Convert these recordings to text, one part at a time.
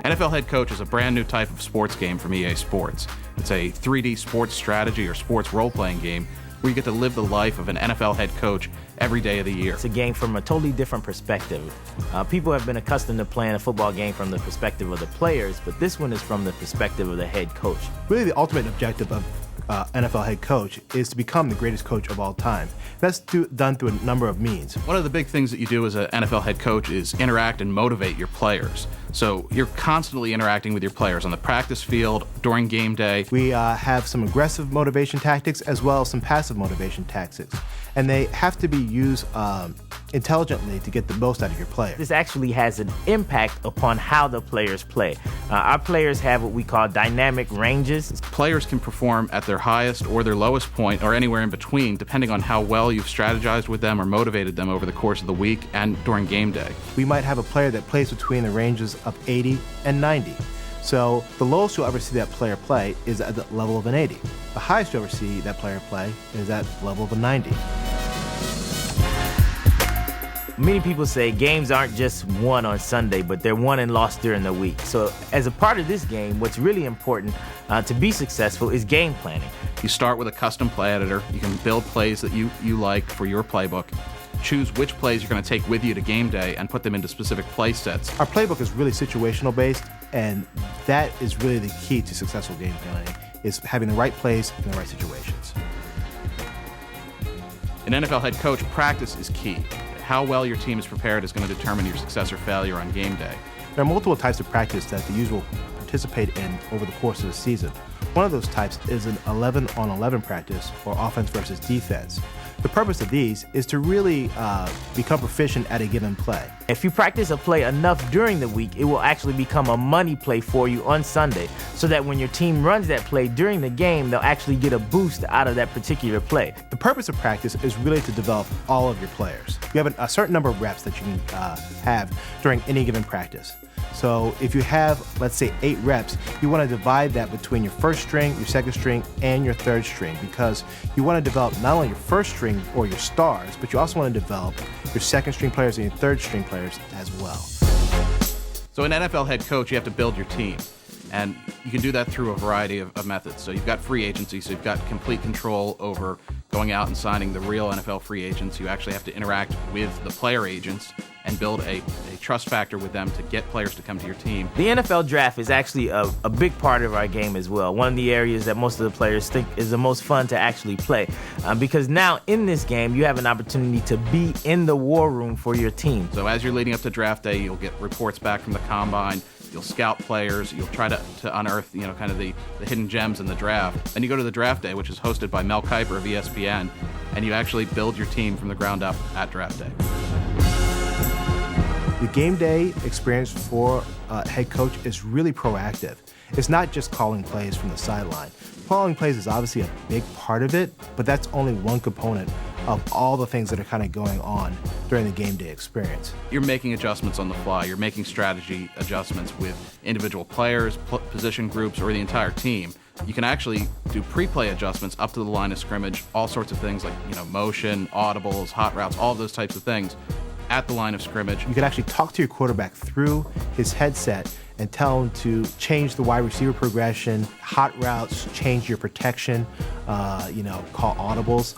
NFL Head Coach is a brand new type of sports game from EA Sports. It's a 3D sports strategy or sports role-playing game where you get to live the life of an NFL head coach every day of the year. It's a game from a totally different perspective. People have been accustomed to playing a football game from the perspective of the players, but this one is from the perspective of the head coach. Really, the ultimate objective of NFL head coach is to become the greatest coach of all time. That's done through a number of means. One of the big things that you do as an NFL head coach is interact and motivate your players. So you're constantly interacting with your players on the practice field, during game day. We have some aggressive motivation tactics as well as some passive motivation tactics. And they have to be used intelligently to get the most out of your player. This actually has an impact upon how the players play. Our players have what we call dynamic ranges. Players can perform at their highest or their lowest point or anywhere in between, depending on how well you've strategized with them or motivated them over the course of the week and during game day. We might have a player that plays between the ranges of 80 and 90. So the lowest you'll ever see that player play is at the level of an 80. The highest you'll ever see that player play is at the level of a 90. Many people say games aren't just won on Sunday, but they're won and lost during the week. So as a part of this game, what's really important to be successful is game planning. You start with a custom play editor. You can build plays that you like for your playbook. Choose which plays you're going to take with you to game day and put them into specific play sets. Our playbook is really situational based, and that is really the key to successful game planning, is having the right plays in the right situations. An NFL head coach, practice is key. How well your team is prepared is going to determine your success or failure on game day. There are multiple types of practice that the users will participate in over the course of the season. One of those types is an 11-on-11 practice, or offense versus defense. The purpose of these is to really become proficient at a given play. If you practice a play enough during the week, it will actually become a money play for you on Sunday, so that when your team runs that play during the game, they'll actually get a boost out of that particular play. The purpose of practice is really to develop all of your players. You have a certain number of reps that you can have during any given practice. So if you have, let's say, 8 reps, you want to divide that between your first string, your second string, and your third string, because you want to develop not only your first string or your stars, but you also want to develop your second string players and your third string players as well. So an NFL head coach, you have to build your team. And you can do that through a variety of methods. So you've got free agency, so you've got complete control over going out and signing the real NFL free agents. You actually have to interact with the player agents and build a trust factor with them to get players to come to your team. The NFL draft is actually a big part of our game as well. One of the areas that most of the players think is the most fun to actually play. Because now in this game, you have an opportunity to be in the war room for your team. So as you're leading up to draft day, you'll get reports back from the combine. You'll scout players. You'll try to unearth, kind of the hidden gems in the draft. Then you go to the draft day, which is hosted by Mel Kiper of ESPN, and you actually build your team from the ground up at draft day. The game day experience for a head coach is really proactive. It's not just calling plays from the sideline. Calling plays is obviously a big part of it, but that's only one component of all the things that are kind of going on during the game day experience. You're making adjustments on the fly. You're making strategy adjustments with individual players, position groups, or the entire team. You can actually do pre-play adjustments up to the line of scrimmage, all sorts of things like motion, audibles, hot routes, all of those types of things at the line of scrimmage. You can actually talk to your quarterback through his headset and tell him to change the wide receiver progression, hot routes, change your protection, call audibles.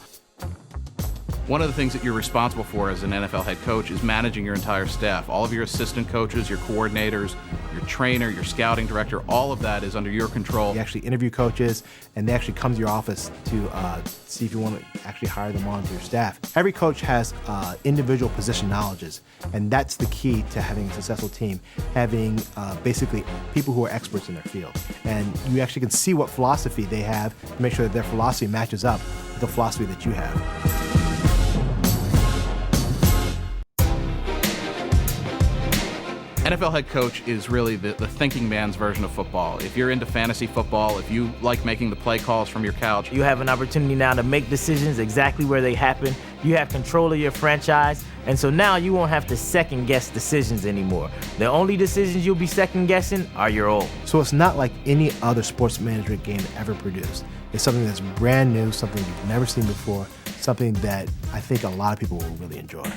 One of the things that you're responsible for as an NFL head coach is managing your entire staff. All of your assistant coaches, your coordinators, your trainer, your scouting director, all of that is under your control. You actually interview coaches, and they actually come to your office to see if you want to actually hire them onto your staff. Every coach has individual position knowledges, and that's the key to having a successful team, having basically people who are experts in their field. And you actually can see what philosophy they have to make sure that their philosophy matches up with the philosophy that you have. NFL head coach is really the thinking man's version of football. If you're into fantasy football, if you like making the play calls from your couch, you have an opportunity now to make decisions exactly where they happen. You have control of your franchise, and so now you won't have to second-guess decisions anymore. The only decisions you'll be second-guessing are your own. So it's not like any other sports management game ever produced. It's something that's brand new, something you've never seen before, something that I think a lot of people will really enjoy.